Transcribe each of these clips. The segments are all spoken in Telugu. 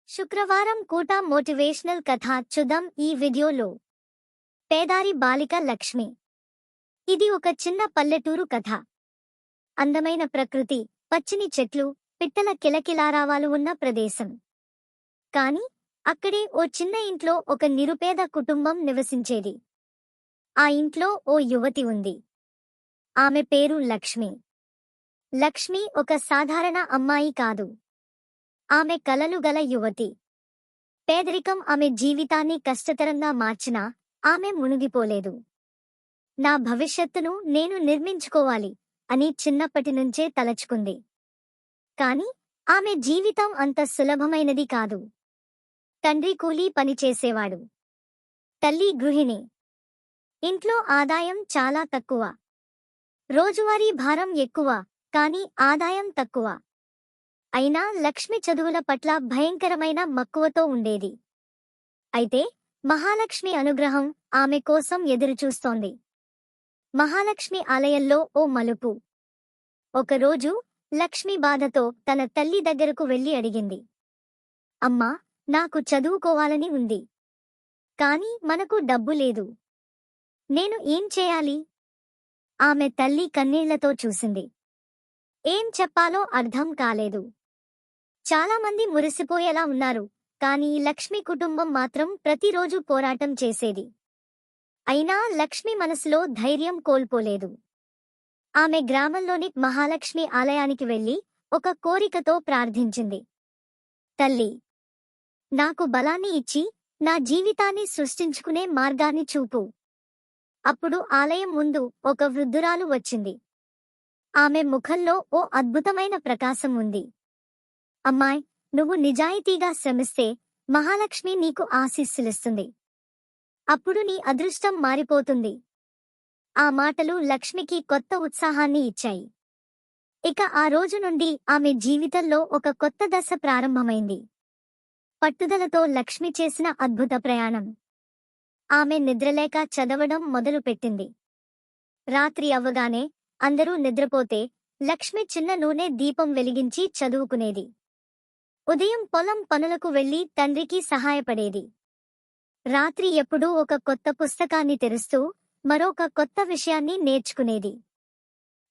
శుక్రవారం కూట మోటివేషనల్ కథ చూద్దాం ఈ వీడియోలో. పేదారి బాలిక లక్ష్మి. ఇది ఒక చిన్న పల్లెటూరు కథ. అందమైన ప్రకృతి, పచ్చని చెట్లు, పిట్టల కిలకిలారావాలు ఉన్న ప్రదేశం. కాని అక్కడే ఓ చిన్న ఇంట్లో ఒక నిరుపేద కుటుంబం నివసించేది. ఆ ఇంట్లో ఓ యువతి ఉంది. ఆమె పేరు లక్ష్మి. లక్ష్మి ఒక సాధారణ అమ్మాయి కాదు. ఆమె కలలు గల యువతి. పేదరికం ఆమె జీవితాన్ని కష్టతరంగా మార్చినా ఆమె మునిగిపోలేదు. నా భవిష్యత్తును నేను నిర్మించుకోవాలి అని చిన్నప్పటినుంచే తలచుకుంది. కాని ఆమె జీవితం అంత సులభమైనది కాదు. తండ్రి కూలీ పనిచేసేవాడు. తల్లి గృహిణి. ఇంట్లో ఆదాయం చాలా తక్కువ. రోజువారీ భారం ఎక్కువ, కాని ఆదాయం తక్కువ. అయినా లక్ష్మి చదువుల పట్ల భయంకరమైన మక్కువతో ఉండేది. అయితే మహాలక్ష్మి అనుగ్రహం ఆమె కోసం ఎదురుచూస్తోంది. మహాలక్ష్మి ఆలయంలో ఓ మలుపు. ఒకరోజు లక్ష్మి బాధతో తన తల్లి దగ్గరకు వెళ్లి అడిగింది. అమ్మా, నాకు చదువుకోవాలని ఉంది. కాని మనకు డబ్బు లేదు. నేను ఏం చేయాలి? ఆమె తల్లి కన్నీళ్లతో చూసింది. ఏం చెప్పాలో అర్థం కాలేదు. చాలామంది మురిసిపోయేలా ఉన్నారు, కాని లక్ష్మి కుటుంబం మాత్రం ప్రతిరోజు పోరాటం చేసేది. అయినా లక్ష్మి మనసులో ధైర్యం కోల్పోలేదు. ఆమె గ్రామంలోని మహాలక్ష్మి ఆలయానికి వెళ్లి ఒక కోరికతో ప్రార్థించింది. తల్లి, నాకు బలాన్ని ఇచ్చి నా జీవితాన్ని సృష్టించుకునే మార్గాన్ని చూపు. అప్పుడు ఆలయం ముందు ఒక వృద్ధురాలు వచ్చింది. ఆమె ముఖంలో ఓ అద్భుతమైన ప్రకాశం ఉంది. అమ్మాయ్, నువ్వు నిజాయితీగా శ్రమిస్తే మహాలక్ష్మి నీకు ఆశీస్సులిస్తుంది. అప్పుడు నీ అదృష్టం మారిపోతుంది. ఆ మాటలు లక్ష్మికి కొత్త ఉత్సాహాన్ని ఇచ్చాయి. ఇక ఆ రోజు నుండి ఆమె జీవితంలో ఒక కొత్త దశ ప్రారంభమైంది. పట్టుదలతో లక్ష్మి చేసిన అద్భుత ప్రయాణం. ఆమె నిద్రలేక చదవడం మొదలుపెట్టింది. రాత్రి అవ్వగానే అందరూ నిద్రపోతే లక్ష్మి చిన్న నూనె దీపం వెలిగించి చదువుకునేది. ఉదయం పొలం పనులకు వెళ్లి తండ్రికి సహాయపడేది. రాత్రి ఎప్పుడూ ఒక కొత్త పుస్తకాన్ని తెరుస్తూ మరొక కొత్త విషయాన్ని నేర్చుకునేది.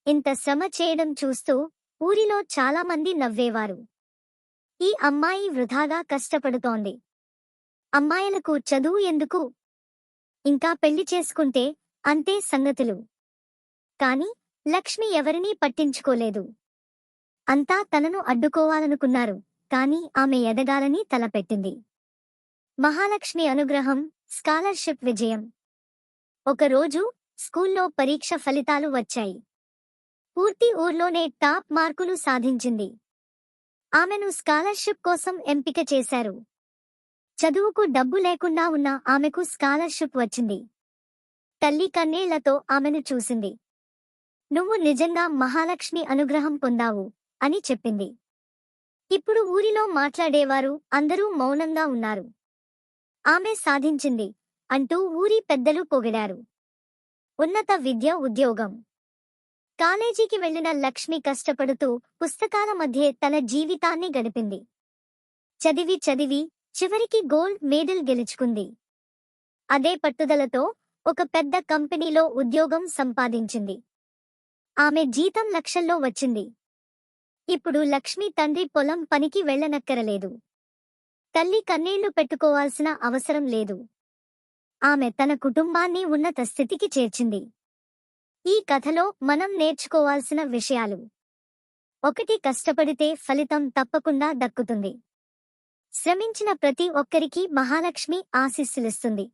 ఇంత శ్రమ చేయడం చూస్తూ ఊరిలో చాలామంది నవ్వేవారు. ఈ అమ్మాయి వృధాగా కష్టపడుతోంది. అమ్మాయిలకు చదువు ఎందుకు? ఇంకా పెళ్లి చేసుకుంటే అంతే సంగతులు. కాని లక్ష్మి ఎవరినీ పట్టించుకోలేదు. అంతా తనను అడ్డుకోవాలనుకున్నారు, కాని ఆమె ఎదగాలని తలపెట్టింది. మహాలక్ష్మి అనుగ్రహం, స్కాలర్షిప్ విజయం. ఒకరోజు స్కూల్లో పరీక్ష ఫలితాలు వచ్చాయి. పూర్తి ఊర్లోనే టాప్ మార్కులు సాధించింది. ఆమెను స్కాలర్షిప్ కోసం ఎంపిక చేశారు. చదువుకు డబ్బు లేకుండా ఉన్న ఆమెకు స్కాలర్షిప్ వచ్చింది. తల్లి కన్నీళ్లతో ఆమెను చూసింది. నువ్వు నిజంగా మహాలక్ష్మి అనుగ్రహం పొందావు అని చెప్పింది. ఇప్పుడు ఊరిలో మాట్లాడేవారు అందరూ మౌనంగా ఉన్నారు. ఆమె సాధించింది అంటూ ఊరి పెద్దలు పొగిడారు. ఉన్నత విద్య, ఉద్యోగం. కాలేజీకి వెళ్లిన లక్ష్మి కష్టపడుతూ పుస్తకాల మధ్యే తన జీవితాన్ని గడిపింది. చదివి చదివి చివరికి గోల్డ్ మెడల్ గెలుచుకుంది. అదే పట్టుదలతో ఒక పెద్ద కంపెనీలో ఉద్యోగం సంపాదించింది. ఆమె జీతం లక్షల్లో వచ్చింది. ఇప్పుడు లక్ష్మి తండ్రి పొలం పనికి వెళ్లనక్కరలేదు. తల్లి కన్నీళ్లు పెట్టుకోవాల్సిన అవసరం లేదు. ఆమె తన కుటుంబాన్ని ఉన్నత స్థితికి చేర్చింది. ఈ కథలో మనం నేర్చుకోవాల్సిన విషయాలు: 1. కష్టపడితే ఫలితం తప్పకుండా దక్కుతుంది. శ్రమించిన ప్రతి ఒక్కరికి మహాలక్ష్మి ఆశీస్సులిస్తుంది.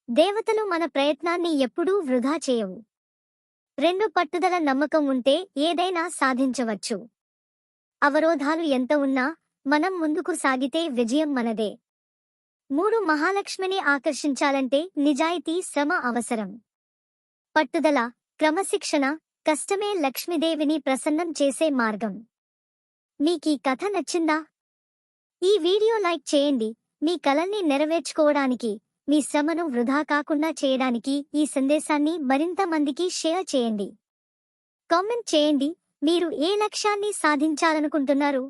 దేవతలు మన ప్రయత్నాన్ని ఎప్పుడూ వృధా చేయవు. 2. పట్టుదల, నమ్మకం ఉంటే ఏదైనా సాధించవచ్చు. అవరోధాలు ఎంత ఉన్నా మనం ముందుకు సాగితే విజయం మనదే. 3. మహాలక్ష్మిని ఆకర్షించాలంటే నిజాయితీ, శ్రమ అవసరం. పట్టుదల, క్రమశిక్షణ, కష్టమే లక్ష్మీదేవిని ప్రసన్నం చేసే మార్గం. మీకీ కథ నచ్చిందా? ఈ వీడియో లైక్ చేయండి. మీ కలల్ని నెరవేర్చుకోవడానికి, మీ శ్రమను వృధా కాకుండా చేయడానికి ఈ సందేశాన్ని మరింత మందికి షేర్ చేయండి. కామెంట్ చేయండి, మీరు ఏ లక్ష్యాన్ని సాధించాలనుకుంటున్నారు.